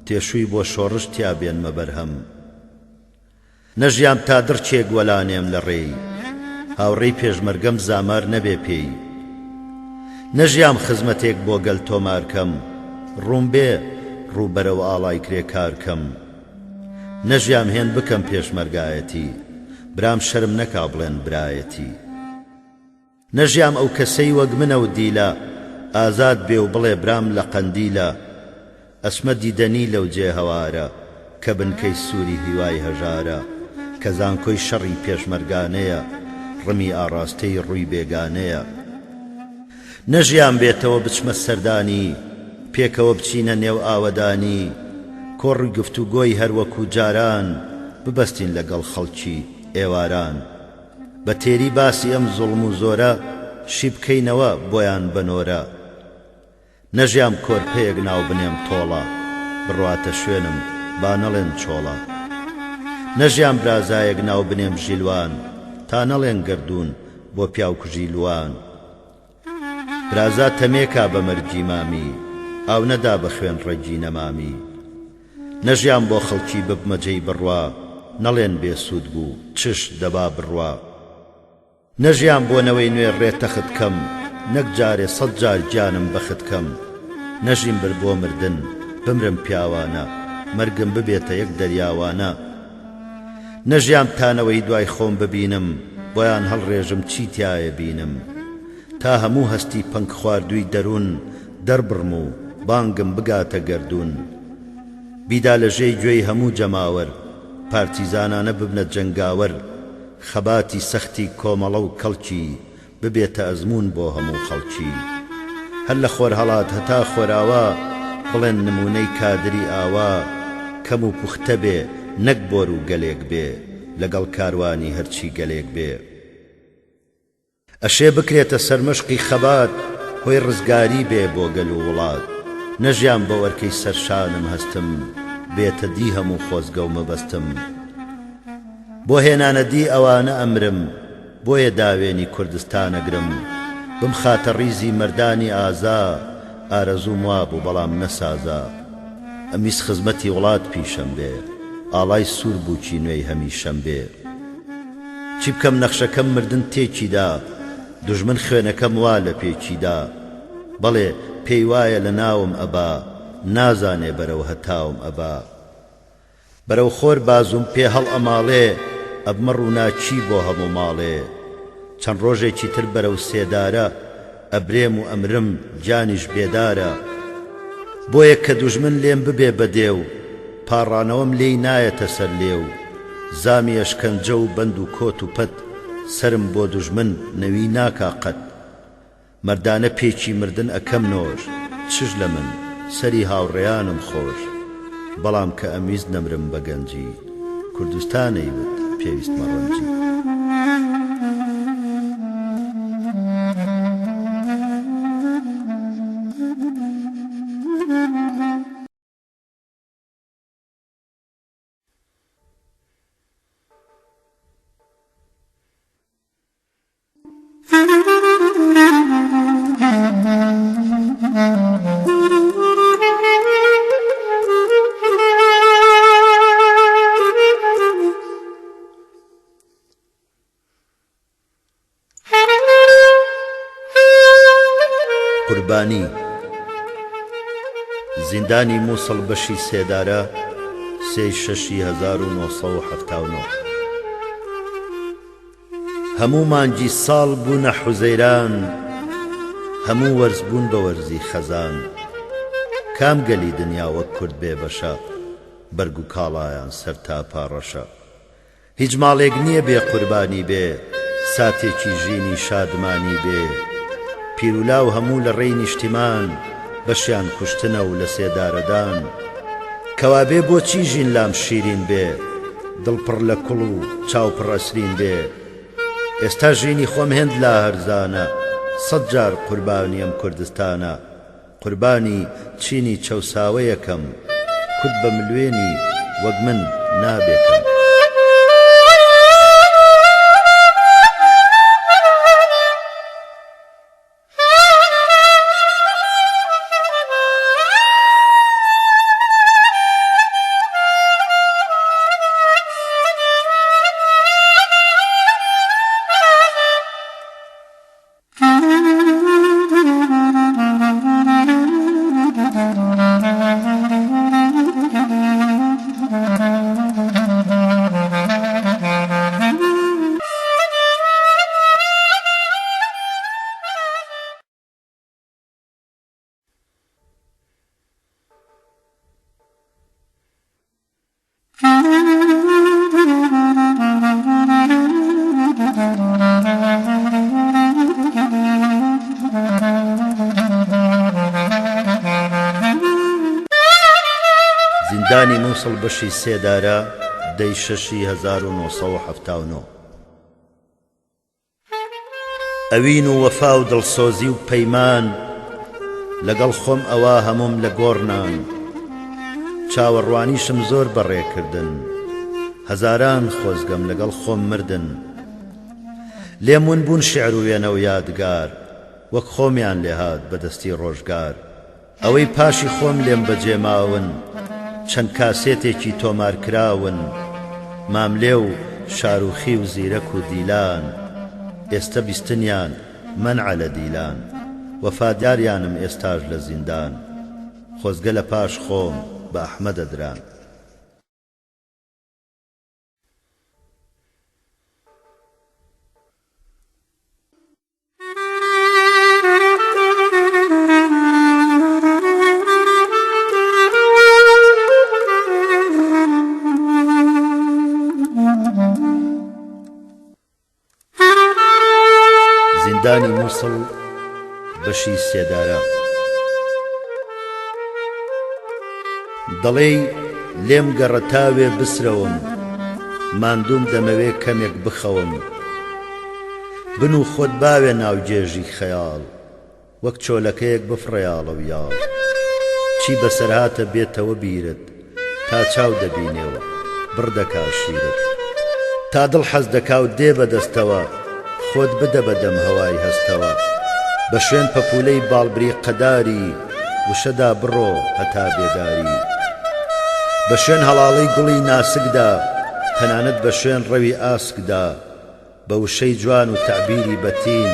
تێشووی بۆ شۆڕش تیا بێنمە بەرهەم نەژیام تا دڕچێک وەلانێم لە ڕێی هاوڕێی پێشمەرگەم زامار نەبێ پێی نەژیام خزمەتێک بۆ گەل تۆمارکەم ڕوون بێ ڕووبەرەوە ئاڵای کرێکارکەم نەژیام هێن بکەم پێشمەرگایەتی برام شەرم نەکا بڵێن برایەتی نەژیام ئەو کەسەی وەک منە و دیلە ئازاد بێ و بڵێ برام لە قەندیلە ئەسمە دیدەنی لەو جێ هەوارە کە بنکەی سووری هیوای هەژارە کە زانکۆی شەڕی پێشمەرگانەیە ڕمی ئاڕاستەی ڕووی بێگانەیە نەژیان بێتەوە بچمە سەردانی پێکەوە بچینە نێو ئاوەدانی کۆڕی گفتوگۆی هەروەکو جاران ببەستین لەگەڵ خەڵکی ئێواران بە تێری باسی ئەم زوڵم و زۆرە شی بکەینەوە بۆیان بنۆرە نەژیام کۆرپەیەک ناو بنێم تۆڵە بڕواتە شوێنم با نەڵێن چۆڵە نەژیام برازایەک ناو بنێم ژیلوان تا نەڵێن گردوون بۆ پیاو کوژیلوان برازا تەمێکا بە مەرجی مامی ئاو نەدا بە خوێن ڕەجی نەمامی نەژیان بۆ خەڵکی ببمەجەی بڕوا نەڵێن بێسوود بوو چش دەبا بڕوا نەژیان بۆنەوەی نوێ ڕێتەخت کەم نەک جارێ 100 جار گیانم بەخت کەم نەژیم بر بۆ مردن بمرم پیاوانە مەرگم ببێتە یەک دەریاوانە نەژیام تانەوەی دوای خۆم ببینم بۆیان هەڵڕێژم چی تایە بینم تا هەموو هەستی پەنگ خواردووی دەروون دەربڕم و بانگم بگاتە گەردوون بیدا لە ژێی گوێی هەموو جەماوەر پارتیزانانە ببنە جەنگاوەر خەباتی سەختی کۆمەڵە و کەڵکی ببێتە ئەزمون بۆ هەموو خەڵکی هەر لە خۆر هەڵات هەتا خۆراوە بڵێن نمونەی کادری ئاوا کەم و پوختە بێ نەک بۆر و گەلێک بێ لەگەڵ کاروانی هەرچی گەلێک بێ ئەشێ بکرێتە سەرمەشقی خەبات هۆی ڕزگاری بێ بۆ گەل و وڵات نەژیان بە وەرکەی سەرشانم هەستم بێتە دی هەموو خۆزگە و مەبەستم بۆ هێنانەدی ئەوانە ئەمرم بۆیە داوێنی کوردستانەگرم بمخاتە ڕیزی مەردانی ئازا ئارەزوم وابوو بەڵام نەسازا ئەمیس خزمەتی وڵات پیشەم بێ ئاڵای سوور بووکی نوێی هەمیشەم بێ چی بکەم نەخشەکەم مردن تێکیدا دوژمن خوێنەکەم وا لە پێچیدا بەڵێ پێی وایە لە ناوم ئەبا نازانێ بەرەو هەتاوم ئەبا بەرەو خۆر بازوم پێ هەڵ ئەماڵێ ئەبمە ڕووناچی بۆ هەموو ماڵێ چەند ڕۆژێکی تر بەرەو سێدارە ئەبرێم و ئەمرم جانیش بێدارە بۆیە کە دوژمن لێم ببێ بەدێو پاڕانەوەم لێی نایەتە سەر لێو زامی ئەشکەنجە و بەند و کۆت و پەت سرم بۆ دوژمن نەوی ناکا قەت مەردانە پێچی مردن ئەکەم نۆش چش لە من سەری هاوڕێیانم خۆش بەڵام کە ئەمیز نەمرم بە گەنجی کوردستانەی بت پێویستمە ڕەنجی قوربانی زیندانی مووسڵ بەشی سێدارە 1970 هەموو مانگی ساڵ بوونە حوزەیران هەموو وەرز بوون بە وەرزی خەزان کام گەلی دنیا وەک کورد بێ بەشە بەرگ و کاڵایان سەر تا پاڕەشە هیچ ماڵێک نییە بێ قوربانی بێ ساتێکی ژینی شادمانی بێ پیرولاو هەموو لە ڕێی نیشتیمان بەشیان کوشتنە و لە سێدارەدان کەوابێ بۆچی ژین لام شیرین بێ دڵپڕ لە کوڵ و چاوپڕ ئەسرین بێ ئێستا ژینی خۆم هێند لا هەرزانە 100 جار قوربانیم کوردستانە قوربانی چینی چەوساوەیەکەم کورد بە ملوێنی وەک من نابێکم زیندانی مووسڵ بەشی سێدارە 1970 ئەوین و وەفا و دڵسۆزی و پەیمان لەگەڵ خۆم ئەوە هەموم لە گۆڕنان چاوەڕوانیشم زۆر بەڕێکردن هەزاران خۆزگەم لەگەڵ خۆم مردن لێمون بوون شێعر و وێنە و یادگار وەک خۆمیان لێهات بەدەستی ڕۆژگار ئەوەی پاشی خۆم لێم بەجێماون چەند کاسێتێکی تۆمارکراون ماملێ و شاروخی و زیرەک و دیلان ئێستا بیستنیان مەنعە لە دیلان وەفاداریانم ئێستاش لە زیندان خۆزگە لە پاش خۆم بە ئەحمەدە دران زیندانی مووسڵ بەشی سێدارە دەڵێی لێم گەڕەتاوێ بسرەوم ماندووم دەمەوێ کەمێک بخەوم بن و خۆت باوێ ناوجێژی خەیاڵ وەک چۆلەکەیەک بفڕەیاڵە و یاڵ چی بەسەرهاتە بێتەوە بیرت تا چاو دەبینێەوە بڕدەکا شیرت تا دڵ حەز دەکا و دێ بەدەستەوە خۆت بدە بەدەم هەوای هەستەوە بە شوێن پەپولەی باڵبری قەداری وشەدا بڕۆ هەتا بێداری بە شوێن هەڵاڵەی گوڵی ناسکدا تەنانەت بە شوێن ڕەوی ئاسکدا بە وشەی جوان و تەعبیری بەتین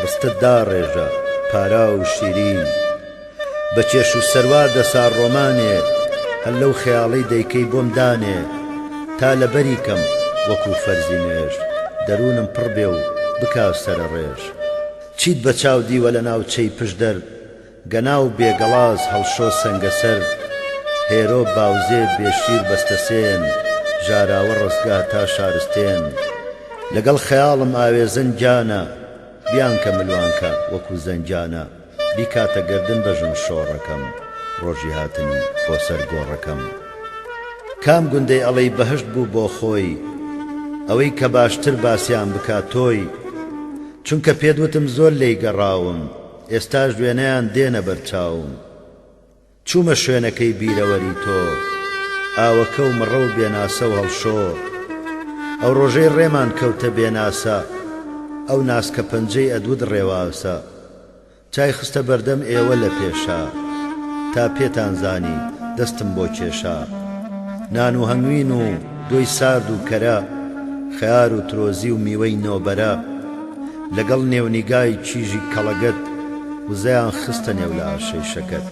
ڕستت داڕێژە پارا و شیرین بە کێش و سەروار دەسا ڕۆمانێ هەر لەو خەیاڵەی دەیکەی بۆم دانێ تا لەبەری کەم وەکو فەرزی نوێژ دەروونم پڕ بێ و بکا سەرە ڕێژ چیت بە چاو دیوە لە ناوچەی پشدەر گەنا و بێگەڵاز هەڵشۆ سەنگەسەر هێرۆ باوزێ بێشیر بەستەسێن ژاراوە ڕزگا تا شارستێن لەگەڵ خەیاڵم ئاوێزن گیانە بیان کە ملوانکە وەکو زەنجانە بیکاتە گردن بەژن شۆڕەکەم ڕۆژی هاتنی بۆ سەر گۆڕەکەم کام گوندەی ئەڵەی بەهشت بوو بۆ خۆی ئەوەی کە باشتر باسییان بکات تۆی چونکە پێدوتم زۆر لێی گەڕاوم ئێستاش دوێنەیان دێنە بەرچاوم چوومە شوێنەکەی بیرەوەری تۆ ئاوەکە و مڕە و بێناسە و هەڵشۆ ئەو ڕۆژەی ڕێمان کەوتە بێناسە ئەو ناسکە پەنجەی ئەدود ڕێواسە چای خستە بەردەم ئێوە لە پێشا تا پێتان زانی دەستم بۆ کێشا نان و هەنگوین و دۆی سارد و کەرە خەیار و ترۆزی و میوەی نۆبەرە لەگەڵ نێونیگای چیژی کەڵەگەت وزەیان خستە نێو لە ئاشەی شەکەت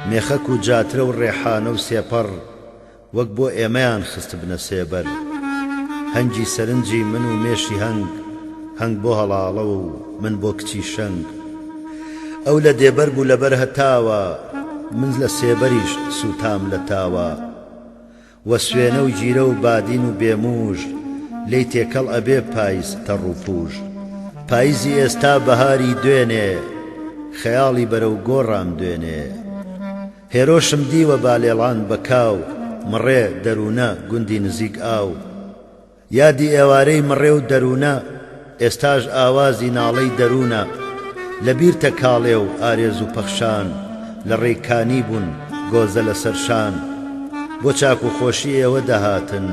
مێخەک و جاترە و ڕێحانە و سێپەڕ وەک بۆ ئێمەیان خست بنە سێبەر هەنگی سەرنجی من و مێشی هەنگ بۆ هەڵاڵە و من بۆ کچی شەنگ ئەو لە دێبەر بوو لەبەر هەتاوە من لە سێبەریش سوتام لە تاوە وە سوێنە و گیرە و بادین و بێموژ لێی تێکەڵ ئەبێ پاییز تەڕ و پوژ پاییزی ئێستا بەهاری دوێنێ خەیاڵی بەرەو گۆڕام دوێنێ هێرۆشم دیوە بالێڵان بەکاو مڕێ دەروونە گوندی نزیک ئاو یادی ئێوارەی مڕێ و دەروونە ئێستاش ئاوازی ناڵەی دەروونە لەبیرتە کاڵێ و ئارێز و پەخشان لە ڕێکانی بوون گۆزە لە سەرشان بۆ چاک و خۆشی ئێوە دەهاتن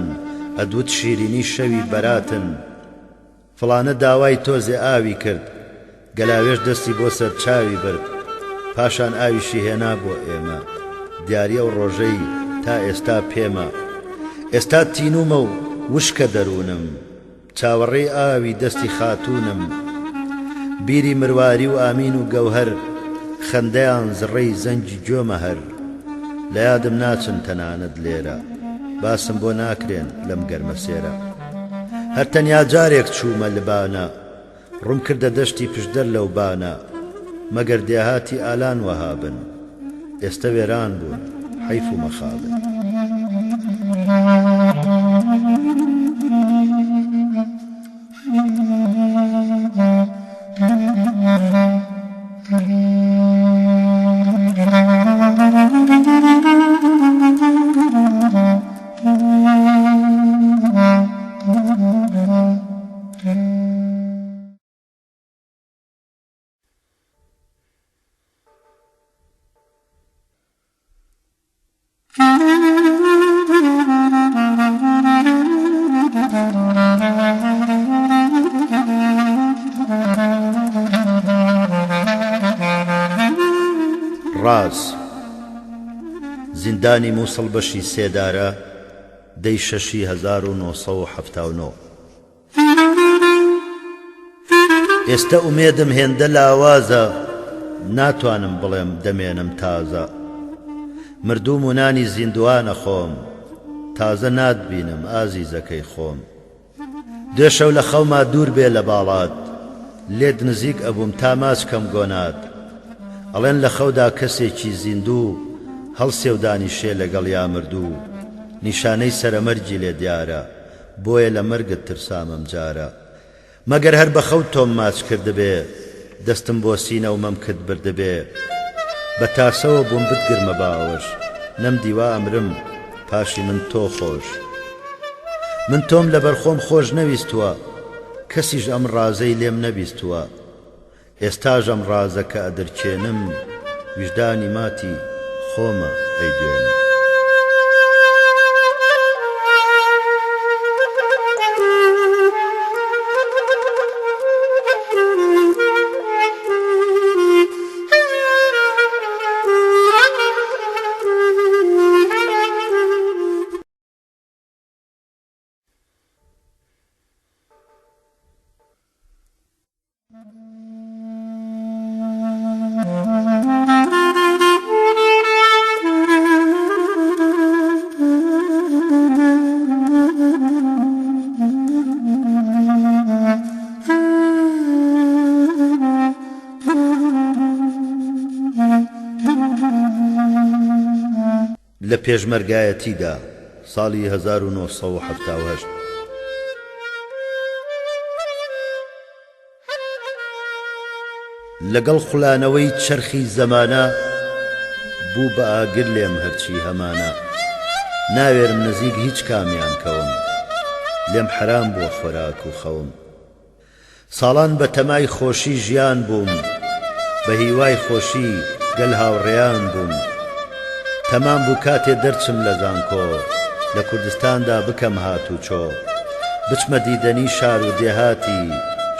ئەدوت شیرینی شەوی بەراتن فڵانە داوای تۆزێ ئاوی کرد گەلاوێش دەستی بۆ سەر چاوی برد پاشان ئاویشی هێنا بۆ ئێمە دیاریە و ڕۆژەی تا ئێستا پێمە ئێستا تینومە و وشکە دەروونم چاوەڕێی ئاوی دەستی خاتونم بیری مرواری و ئامین و گەوهەر خەندەیان زڕەی زەنجی جۆمە هەر لە یادم ناچن تەنانەت لێرە باسم بۆ ناکرێن لەم گەرمە سێرە هەر تەنیا جارێک چوومە لبانە ڕوم کردە دەشتی پشدەر لەو بانە مەگەر دێهاتی ئالان وەهابن ئێستا وێران بوون حەیف و مەخابن ڕاز زیندانی مووسڵ بەشی سێدارە دەی 1970. ئێستا ئومێدم هێندە لاوازە ناتوانم بڵێم دەمێنم تازە مردوم و نانی زیندوانە خۆم تازە ناتبینم ئازیزەکەی خۆم دوێ شەو لە خەوما دوور بێ لە باڵات لێت نزیک ئەبووم تا ماچکەم گۆنات ئەڵێن لە خەودا کەسێکی زیندوو هەڵسێ و دانیشێ لەگەڵ یا مردوو نیشانەی سەرەمەرجی لێ دیارە بۆیە لە مەرگت ترسامم جارە مەگەر هەر بە خەوت تۆم ماچ کردبێ دەستم بۆ سینە و مەم کرد بردبێ بە تاسەوە بووم بتگرمە باوەش نەم دیوا ئەمرم پاشی من تۆ خۆش من تۆم لەبەرخۆم خۆش نەویستووە کەسیش ئەم ڕازەی لێم نەبیستووە ئێستاژ ئەم ڕازە کە ئەدرچێنم وجدانی ماتی خۆمە ئەیدوێنم لە پێشمەرگایەتیدا ساڵی 1970 لەگەڵ خولانەوەی چەرخی زەمانە بوو بە ئاگر لێم هەرچی هەمانە ناوێرم نزیک هیچ کامیان کەوم لێم حرام بووە خۆراک و خەوم ساڵان بە تەمای خۆشی ژیان بووم بە هیوای خۆشی گەل هاوڕێیان بووم تەمام بوو کاتێ دەرچم لە زانکۆ لە کوردستاندا بکەم هاتوچۆ بچمە دیدەنی شار و دێهاتی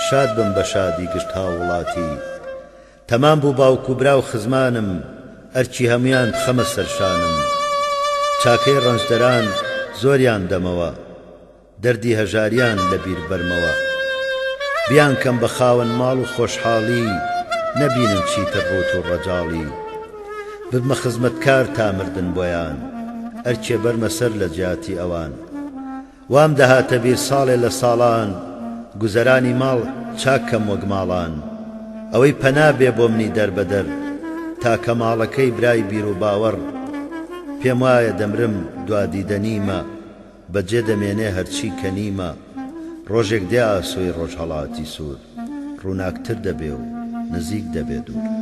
شاد بم بە شادی گشت هاوڵاتی تەمام بوو باوکو برا و خزمانم ئەرچی هەمویان بخەمە سەرشانم چاکەی ڕەنجدەران زۆریان دەمەوە دەردی هەژاریان لەبیر بەرمەوە بیان کەم بە خاوەن ماڵ و خۆشحاڵی نەبینم چیتر ڕوت و ڕەجاڵی ببمە خزمەتکار تا مردن بۆیان ئەرچێ بەرمە سەر لە جیاتی ئەوان وام دەهاتە بیر ساڵێ لە ساڵان گوزەرانی ماڵ چاکەم وەک ماڵان ئەوەی پەنا بێ بۆ منی دەربەدەر تا کە ماڵەکەی برای بیر و باوەڕ پێم وایە دەمرم دوادیدەنیمە بەجێ دەمێنێ هەرچی کەنیمە ڕۆژێک دێ ئاسۆی ڕۆژهەڵاتی سوور ڕووناکتر دەبێ و نزیک دەبێ دوور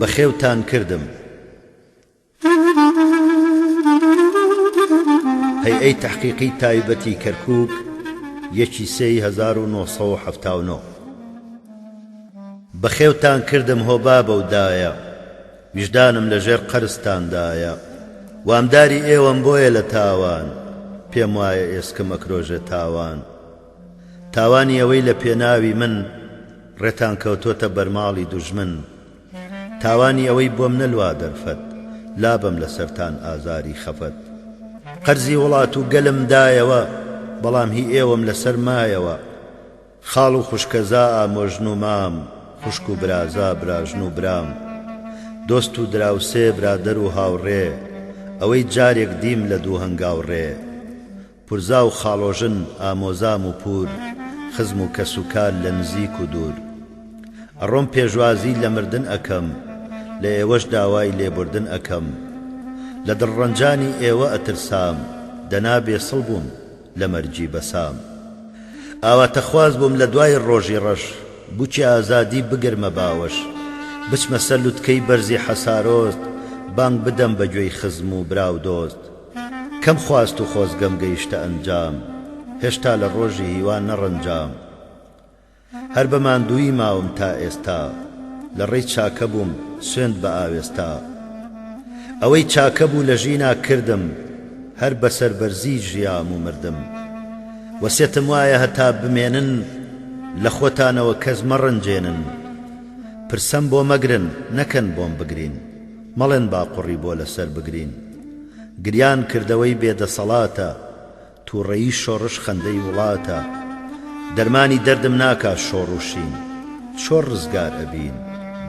بەخێوتان کردم هەیئەی تەحقیقی تایبەتی کەرکووک 1/3/1979 بەخێوتان کردم هۆبا بەودایە وجدانم لەژێر قەرزتاندایە وامداری ئێوەم بۆیە لە تاوان پێم وایە ئێسکم ئەکرۆژێ تاوان تاوانی ئەوەی لە پێناوی من ڕێتان کەوتۆتە بەرماڵی دوژمن تاوانی ئەوەی بۆم نەلوا دەرفەت لابم لەسەرتان ئازاری خەفەت قەرزی وڵات و گەلم دایەوە بەڵام هی ئێوەم لەسەر مایەوە خاڵ و خوشکەزا ئامۆژن و مام خوشک و برازا براژن و برام دۆست و دراوسێ برادەر و هاوڕێ ئەوەی جارێک دیم لە دوو هەنگاوڕێ پورزا و خاڵۆژن ئامۆزام و پور خزم و کەس و کار لە نزیک و دوور ئەڕۆم پێشوازی لە مردن ئەکەم لە ئێوەش داوای لێبوردن ئەکەم لە دڕڕەنجانی ئێوە ئەترسام دەنابێ سڵ بووم لە مەرجی بەسام ئاواتەخواز بووم لە دوای ڕۆژی ڕەش بوچی ئازادی بگرمە باوەش بچمە سەر لوتکەی بەرزی حەسارۆست بانگ بدەم بە گوێی خزم و برا و دۆست کەم خواست و خۆزگەم گەیشتە ئەنجام هێشتا لە ڕۆژی هیوان نەڕەنجام هەر بە ماندووی ماوم تا ئێستا لە ڕێی چاکە بووم سوێند بە ئاوێستا ئەوەی چاکە بوو لە ژینا کردم هەر بەسەر بەرزی ژیام و مردم وەسێتم وایە هەتا بمێنن لە خۆتانەوە کەس مەڕەنجێنن پرسەم بۆ مەگرن نەکەن بۆم بگرین مەڵێن باقوڕی بۆ لەسەر بگرین گریان کردەوەی بێدەسەڵاتە تووڕەیی شۆڕش خەندەی وڵاتە دەرمانی دەردم ناکا شۆڕ و شین چۆر ڕزگار ئەبین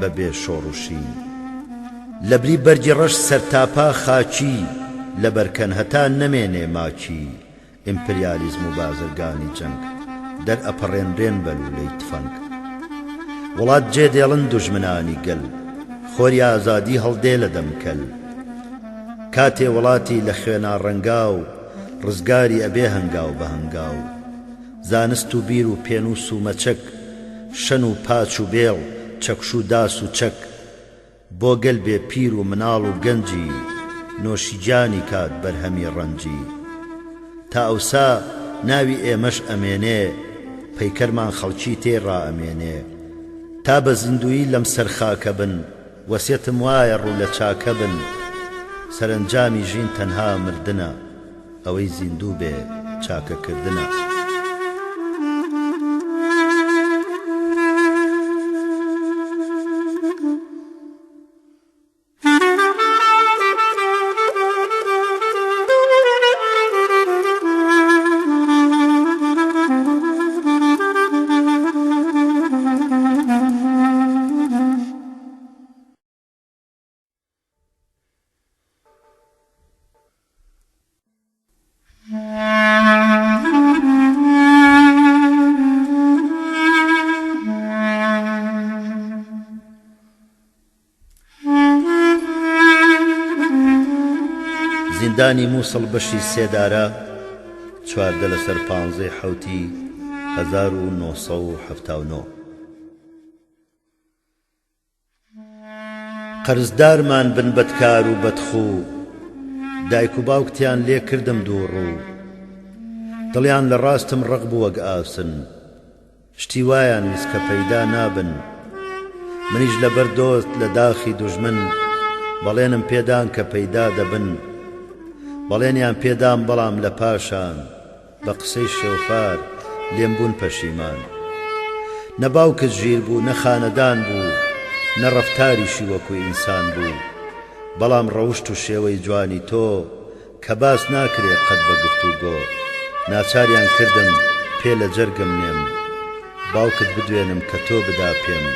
بەبێ شۆڕ و شین لەبری بەرگی ڕەش سەرتاپا خاچی لە بەرکەن هەتا نەمێنێ ماچی ئیمپریالیزم و بازرگانی جەنگ دەرئەپەڕێنرێن بەلوولەی تفەنگ وڵات جێدێڵن دوژمنانی گەل خۆری ئازادی هەڵدێ لە دەمکەل کاتێ وڵاتی لە خوێنا ڕەنگاو ڕزگاری ئەبێ هەنگاو بە هەنگاو زانست و بیر و پێنووس و مەچەک شەن و پاچ و بێڵ چەکش و داس و چەک بۆ گەل بێ پیر و مناڵ و گەنجی نۆشیجانی کات بەرهەمی ڕەنجی تا ئەوسا ناوی ئێمەش ئەمێنێ پەیکەرمان خەڵکی تێڕا ئەمێنێ تا بە زیندویی لەم سەر خاکە بن وەسیەتم وایە ڕوو لە چاکە بن سەرنجامی ژین تەنها مردنە ئەوەی زیندوو بێ چاکەکردنە زیندانی مووسڵ بەشی سێدارە 14/15 حەوتی 1979 قەرزدارمان بن بەدکار و بەدخوو دایک و باوکتیان لێ کردم دووڕوو دڵیان لە ڕاستم ڕق بوو وەک ئاسن شتی وایان ویست کە پەیدا نابن منیش لەبەر دۆست لە داخی دوژمن بەڵێنم پێدان کە پەیدا دەبن بەڵێنیان پێدام بەڵام لە پاشان بە قسەی شێوفار لێم بوون پەشیمان نە باوکت ژیر بوو نە خانەدان بوو نە ڕەفتاریشی وەکو ئینسان بوو بەڵام ڕەوشت و شێوەی جوانی تۆ کە باس ناکرێ قەت بە گفتوگۆ ناچاریان کردم پێ لە جەرگم نێم باوکت بدوێنم کە تۆ بدا پێم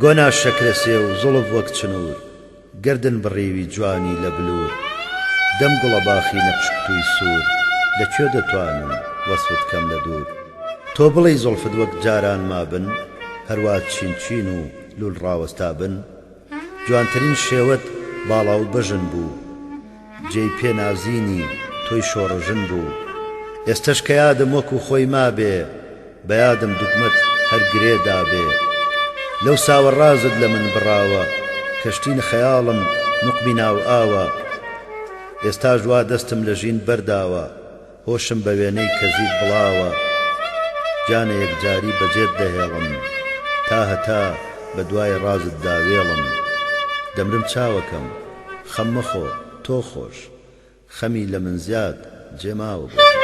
گۆنا شەکرە سێ و زوڵف وەک چنوور گردن بڕێوی جوانی لە بلور دەم گوڵە باخی نەپشتووی سوور لەکوێ دەتوانم وەسفت کەم لە دوور تۆ بڵێی زوڵفت وەک جاران مابن هەروە چین چین و لول ڕاوەستا بن جوانترین شێوەت باڵا و بەژن بوو جێی پێ نازینی تۆی شۆڕەژن بوو ئێستەش کە یادم وەکو خۆی مابێ بە یادم دوگمەت هەر گرێدا بێ لەو ساوەڕازت لە من بڕاوە کەشتین خەیاڵم نوقمی ناو ئاوە ئێستا ژوا دەستم لە ژین بەرداوە هۆشم بە وێنەی کەزیت بڵاوە جانە یەکجاری بەجێت دەهێڵم تا هەتا بە دوای ڕازت داوێڵم دەمرم چاوەکەم خەم مەخۆ تۆ خۆش خەمی لە من زیاد جێماوە بوو